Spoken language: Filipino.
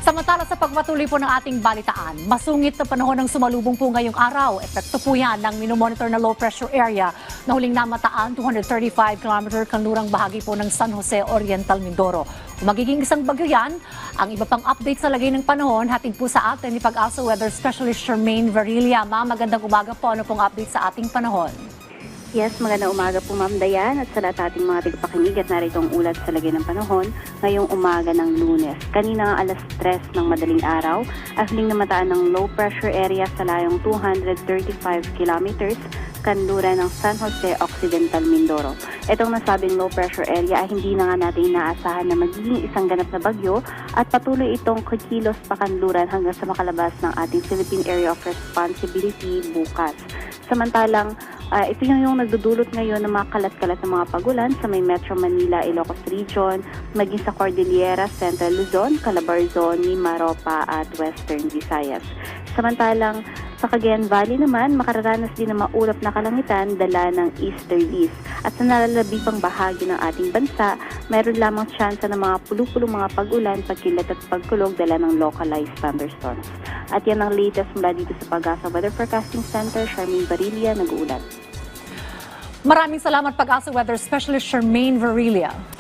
Samantala sa pagpatuloy po ng ating balitaan, masungit na panahon ng sumalubong po ngayong araw. Epekto po yan ng minomonitor na low pressure area na huling namataan 235 km kanlurang bahagi po ng San Jose Oriental, Mindoro. Kung magiging isang bagyo yan, ang iba pang update sa lagay ng panahon, hatid po sa atin ni Pag-asa Weather Specialist Charmaine Varilla. Ma'am, magandang umaga po. Ano pong update sa ating panahon? Yes, magandang umaga po Ma'am Dayan at sa lahat ating mga tigpakinig at narito ang ulat sa lagay ng panahon ngayong umaga ng Lunes. Kanina alas 3 ng madaling araw at huling namataan ng low pressure area sa layong 235 kilometers kanluran ng San Jose Occidental, Mindoro. Itong nasabing low pressure area ay hindi na nga natin inaasahan na magiging isang ganap na bagyo at patuloy itong kikilos pa kanluran hanggang sa makalabas ng ating Philippine Area of Responsibility bukas. Samantalang ito yung nagdudulot ngayon ng mga kalat-kalat na mga pagulan sa may Metro Manila, Ilocos Region, maging sa Cordillera, Central Luzon, Calabarzon, Mimaropa at Western Visayas. Samantalang sa Cagayan Valley naman, makararanas din ng maulap na kalangitan dala ng easterlies. At sa nalalabi pang bahagi ng ating bansa, mayroon lamang tsansa ng mga pulupulong mga pag-ulan, pagkilat at pagkulog dala ng localized thunderstorms. At yan ang latest mula dito sa Pag-asa Weather Forecasting Center. Charmaine Varilla, nag-uulat. Maraming salamat Pag-asa Weather Specialist Charmaine Varilla.